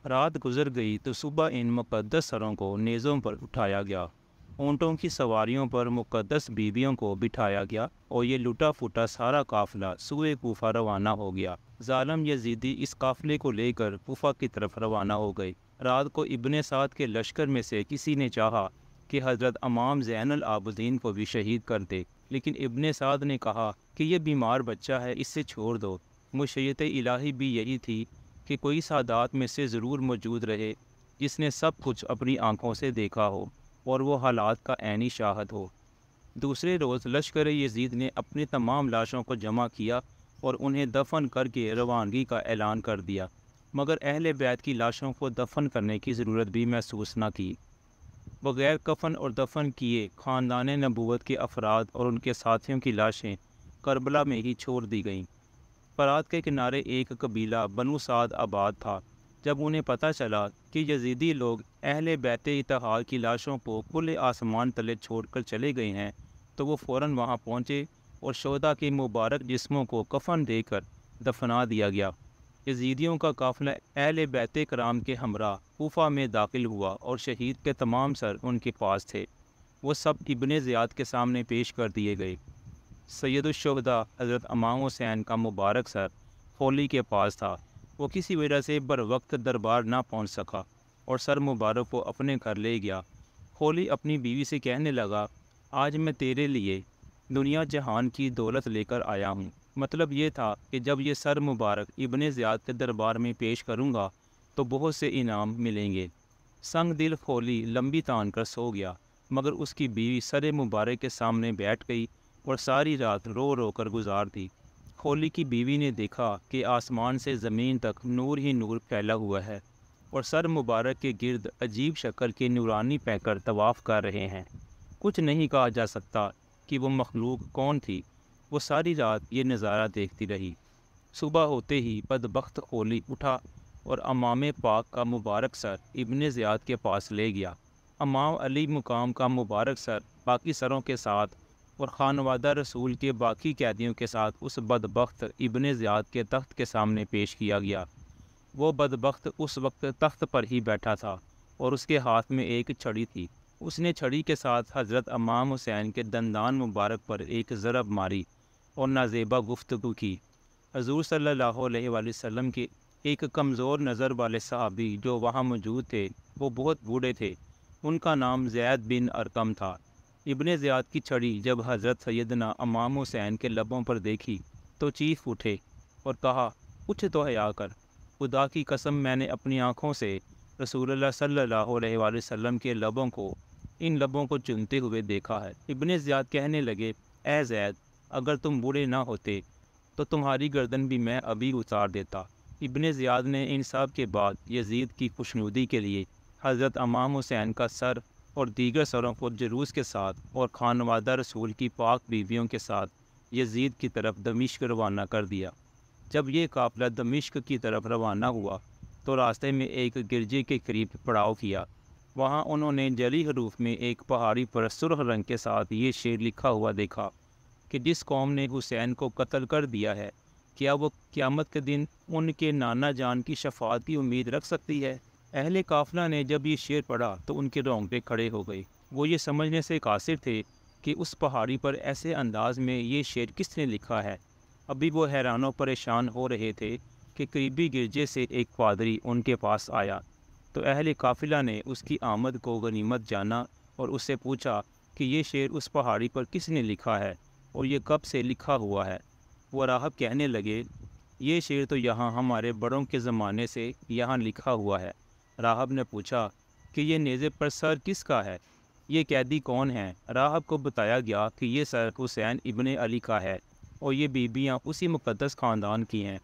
رات گزر گئی تو صبح ان مقدس سروں کو نیزوں پر اٹھایا گیا، اونٹوں کی سواریوں پر مقدس بیویوں کو بٹھایا گیا، اور یہ لٹا پھوٹا سارا قافلہ سوئے کوفہ روانہ ہو گیا۔ ظالم یزیدی اس قافلے کو لے کر کوفہ کی طرف روانہ ہو گئے۔ رات کو ابن سعد کے لشکر میں سے کسی نے چاہا کہ حضرت امام زین العابدین کو بھی شہید کر دے، لیکن ابن سعد نے کہا کہ یہ بیمار بچہ ہے، اس سے چھوڑ دو۔ مشیت الہی بھی یہی تھی کہ کوئی سادات میں سے ضرور موجود رہے جس نے سب کچھ اپنی آنکھوں سے دیکھا ہو اور وہ حالات کا عینی شاہد ہو۔ دوسرے روز لشکر یزید نے اپنی تمام لاشوں کو جمع کیا اور انہیں دفن کر کے روانگی کا اعلان کر دیا، مگر اہل بیت کی لاشوں کو دفن کرنے کی ضرورت بھی محسوس نہ کی۔ بغیر کفن اور دفن کیے خاندان نبوت کے افراد اور ان کے ساتھیوں کی لاشیں کربلا میں ہی چھوڑ دی گئیں۔ فرات کے کنارے ایک قبیلہ بنو سعد آباد تھا۔ جب انہیں پتہ چلا کہ یزیدی لوگ اہل بیت اتحاد کی لاشوں کو کھلے آسمان تلے چھوڑ کر چلے گئے ہیں، تو وہ فوراً وہاں پہنچے اور شہداء کے مبارک جسموں کو کفن دے کر دفنا دیا گیا۔ یزیدیوں کا قافلہ اہل بیت کرام کے ہمراہ کوفہ میں داخل ہوا اور شہید کے تمام سر ان کے پاس تھے۔ وہ سب ابن زیاد کے سامنے پیش کر دیے گئے۔ سید الشہداء حضرت امام حسین کا مبارک سر خولی کے پاس تھا۔ وہ کسی وجہ سے بر وقت دربار نہ پہنچ سکا اور سر مبارک کو اپنے گھر لے گیا۔ خولی اپنی بیوی سے کہنے لگا، آج میں تیرے لیے دنیا جہان کی دولت لے کر آیا ہوں۔ مطلب یہ تھا کہ جب یہ سر مبارک ابن زیاد کے دربار میں پیش کروں گا تو بہت سے انعام ملیں گے۔ سنگ دل خولی لمبی تان کر سو گیا، مگر اس کی بیوی سر مبارک کے سامنے بیٹھ گئی اور ساری رات رو رو کر گزار دی۔ خولی کی بیوی نے دیکھا کہ آسمان سے زمین تک نور ہی نور پھیلا ہوا ہے اور سر مبارک کے گرد عجیب شکل کے نورانی پیکر طواف کر رہے ہیں۔ کچھ نہیں کہا جا سکتا کہ وہ مخلوق کون تھی۔ وہ ساری رات یہ نظارہ دیکھتی رہی۔ صبح ہوتے ہی بدبخت خولی اٹھا اور امام پاک کا مبارک سر ابن زیاد کے پاس لے گیا۔ امام علی مقام کا مبارک سر باقی سروں کے ساتھ اور خانوادہ رسول کے باقی قیدیوں کے ساتھ اس بدبخت ابن زیاد کے تخت کے سامنے پیش کیا گیا۔ وہ بدبخت اس وقت تخت پر ہی بیٹھا تھا اور اس کے ہاتھ میں ایک چھڑی تھی۔ اس نے چھڑی کے ساتھ حضرت امام حسین کے دندان مبارک پر ایک ضرب ماری اور نازیبا گفتگو کی۔ حضور صلی اللہ علیہ وآلہ وسلم کے ایک کمزور نظر والے صحابی جو وہاں موجود تھے وہ بہت بوڑھے تھے۔ ان کا نام زید بن ارقم تھا۔ ابن زیاد کی چھڑی جب حضرت سیدنا امام حسین کے لبوں پر دیکھی تو چیخ اٹھے اور کہا، کچھ تو حیا کر، خدا کی قسم میں نے اپنی آنکھوں سے رسول اللہ صلی اللہ علیہ وآلہ وسلم کے ان لبوں کو چومتے ہوئے دیکھا ہے۔ ابن زیاد کہنے لگے، اے زید، اگر تم بوڑھے نہ ہوتے تو تمہاری گردن بھی میں ابھی اتار دیتا۔ ابن زیاد نے ان سب کے بعد یزید کی خوشنودی کے لیے حضرت امام حسین کا سر اور دیگر سروں کو جلوس کے ساتھ اور خانوادہ رسول کی پاک بیویوں کے ساتھ یزید کی طرف دمشق روانہ کر دیا۔ جب یہ قافلہ دمشق کی طرف روانہ ہوا تو راستے میں ایک گرجے کے قریب پڑاؤ کیا۔ وہاں انہوں نے جلی حروف میں ایک پہاڑی پر سرخ رنگ کے ساتھ یہ شعر لکھا ہوا دیکھا کہ جس قوم نے حسین کو قتل کر دیا ہے، کیا وہ قیامت کے دن ان کے نانا جان کی شفاعت کی امید رکھ سکتی ہے؟ اہل قافلہ نے جب یہ شعر پڑھا تو ان کے رونگٹے کھڑے ہو گئے۔ وہ یہ سمجھنے سے قاصر تھے کہ اس پہاڑی پر ایسے انداز میں یہ شعر کس نے لکھا ہے۔ ابھی وہ حیران و پریشان ہو رہے تھے کہ قریبی گرجے سے ایک پادری ان کے پاس آیا تو اہل قافلہ نے اس کی آمد کو غنیمت جانا اور اس سے پوچھا کہ یہ شعر اس پہاڑی پر کس نے لکھا ہے اور یہ کب سے لکھا ہوا ہے۔ وہ راہب کہنے لگے، یہ شعر تو یہاں ہمارے بڑوں کے زمانے سے یہاں لکھا ہوا ہے۔ راہب نے پوچھا کہ یہ نیزے پر سر کس کا ہے؟ یہ قیدی کون ہیں؟ راہب کو بتایا گیا کہ یہ سر حسین ابن علی کا ہے اور یہ بیویاں اسی مقدس خاندان کی ہیں۔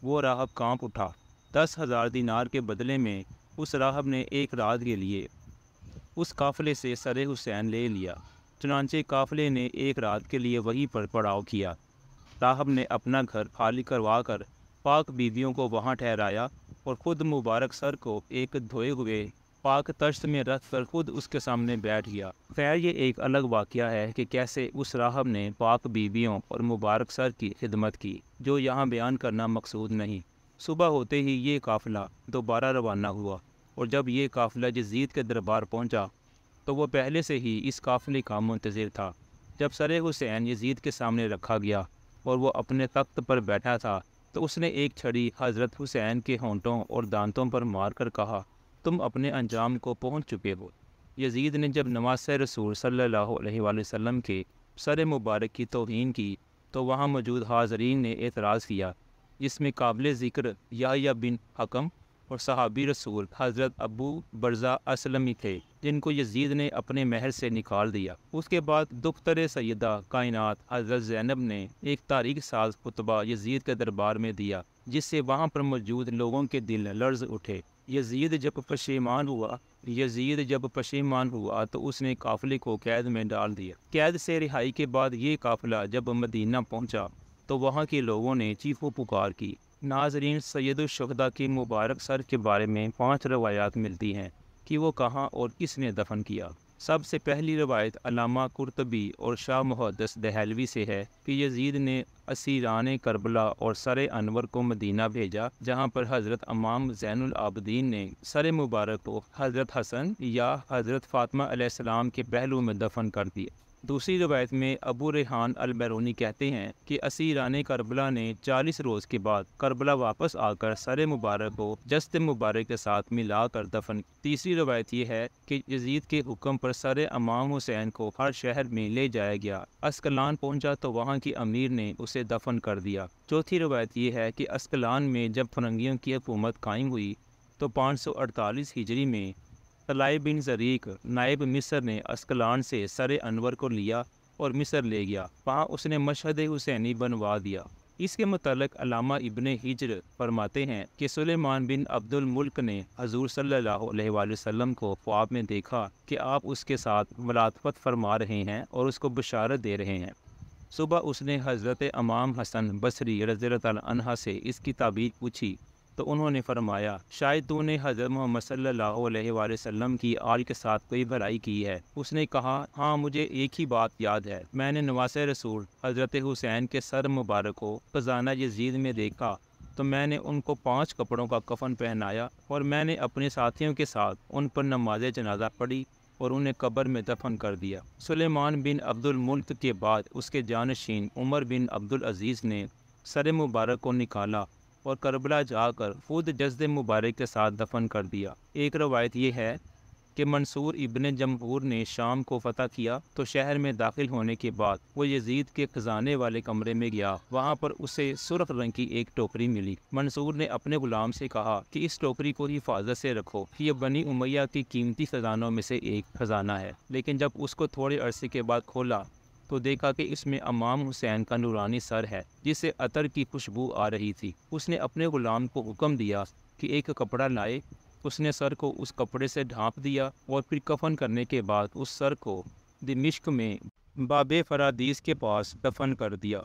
وہ راہب کانپ اٹھا۔ 10,000 دینار کے بدلے میں اس راہب نے ایک رات کے لیے اس قافلے سے سر حسین لے لیا۔ چنانچہ قافلے نے ایک رات کے لیے وہیں پر پڑاؤ کیا۔ راہب نے اپنا گھر خالی کروا کر پاک بیویوں کو وہاں ٹھہرایا اور خود مبارک سر کو ایک دھوئے ہوئے پاک تشت میں رکھ کر خود اس کے سامنے بیٹھ گیا۔ خیر یہ ایک الگ واقعہ ہے کہ کیسے اس راہب نے پاک بیویوں اور مبارک سر کی خدمت کی، جو یہاں بیان کرنا مقصود نہیں۔ صبح ہوتے ہی یہ قافلہ دوبارہ روانہ ہوا، اور جب یہ قافلہ یزید کے دربار پہنچا تو وہ پہلے سے ہی اس قافلے کا منتظر تھا۔ جب سر حسین یزید کے سامنے رکھا گیا اور وہ اپنے تخت پر بیٹھا تھا تو اس نے ایک چھڑی حضرت حسین کے ہونٹوں اور دانتوں پر مار کر کہا، تم اپنے انجام کو پہنچ چکے ہو۔ یزید نے جب نواسہ رسول صلی اللہ علیہ وآلہ وسلم کے سر مبارک کی توہین کی تو وہاں موجود حاضرین نے اعتراض کیا، جس میں قابل ذکر یحییٰ بن حکم اور صحابی رسول حضرت ابو برزہ اسلمی تھے، جن کو یزید نے اپنے محل سے نکال دیا۔ اس کے بعد دختر سیدہ کائنات حضرت زینب نے ایک تاریخ ساز خطبہ یزید کے دربار میں دیا، جس سے وہاں پر موجود لوگوں کے دل لرز اٹھے۔ یزید جب پشیمان ہوا تو اس نے قافلے کو قید میں ڈال دیا۔ قید سے رہائی کے بعد یہ قافلہ جب مدینہ پہنچا تو وہاں کے لوگوں نے چیخ و پکار کی۔ ناظرین، سید الشہداء کے مبارک سر کے بارے میں 5 روایات ملتی ہیں کہ وہ کہاں اور کس نے دفن کیا۔ سب سے پہلی روایت علامہ قرطبی اور شاہ محدث دہلوی سے ہے کہ یزید نے اسیران کربلا اور سر انور کو مدینہ بھیجا، جہاں پر حضرت امام زین العابدین نے سر مبارک کو حضرت حسن یا حضرت فاطمہ علیہ السلام کے پہلو میں دفن کر دیا۔ دوسری روایت میں ابو ریحان البیرونی کہتے ہیں کہ اسیران کربلا نے 40 روز کے بعد کربلا واپس آ کر سر مبارک کو جسد مبارک کے ساتھ ملا کر دفن۔ تیسری روایت یہ ہے کہ یزید کے حکم پر سر امام حسین کو ہر شہر میں لے جایا گیا۔ اسکلان پہنچا تو وہاں کی امیر نے اسے دفن کر دیا۔ چوتھی روایت یہ ہے کہ اسکلان میں جب فرنگیوں کی حکومت قائم ہوئی تو 548 ہجری میں طلائع بن زریق نائب مصر نے اسکلان سے سر انور کو لیا اور مصر لے گیا۔ وہاں اس نے مشہد حسینی بنوا دیا۔ اس کے متعلق علامہ ابن ہجر فرماتے ہیں کہ سلیمان بن عبد الملک نے حضور صلی اللہ علیہ وآلہ وسلم کو خواب میں دیکھا کہ آپ اس کے ساتھ ملاطفت فرما رہے ہیں اور اس کو بشارت دے رہے ہیں۔ صبح اس نے حضرت امام حسن بصری رضی اللہ تعالیٰ عنہ سے اس کی تعبیر پوچھی تو انہوں نے فرمایا، شاید تو نے حضرت محمد صلی اللہ علیہ وآلہ وسلم کی آل کے ساتھ کوئی بھلائی کی ہے۔ اس نے کہا، ہاں مجھے ایک ہی بات یاد ہے، میں نے نواسہ رسول حضرت حسین کے سر مبارک کو خزانہ یزید میں دیکھا تو میں نے ان کو 5 کپڑوں کا کفن پہنایا اور میں نے اپنے ساتھیوں کے ساتھ ان پر نماز جنازہ پڑھی اور انہیں قبر میں دفن کر دیا۔ سلیمان بن عبد الملک کے بعد اس کے جانشین عمر بن عبد العزیز نے سر مبارک کو نکالا اور کربلا جا کر خود جسد مبارک کے ساتھ دفن کر دیا۔ ایک روایت یہ ہے کہ منصور ابن جمہور نے شام کو فتح کیا تو شہر میں داخل ہونے کے بعد وہ یزید کے خزانے والے کمرے میں گیا۔ وہاں پر اسے سرخ رنگ کی ایک ٹوکری ملی۔ منصور نے اپنے غلام سے کہا کہ اس ٹوکری کو حفاظت سے رکھو، یہ بنی امیہ کی قیمتی خزانوں میں سے ایک خزانہ ہے۔ لیکن جب اس کو تھوڑے عرصے کے بعد کھولا تو دیکھا کہ اس میں امام حسین کا نورانی سر ہے، جس سے عطر کی خوشبو آ رہی تھی۔ اس نے اپنے غلام کو حکم دیا کہ ایک کپڑا لائے۔ اس نے سر کو اس کپڑے سے ڈھانپ دیا اور پھر کفن کرنے کے بعد اس سر کو دمشق میں باب فرادیس کے پاس دفن کر دیا۔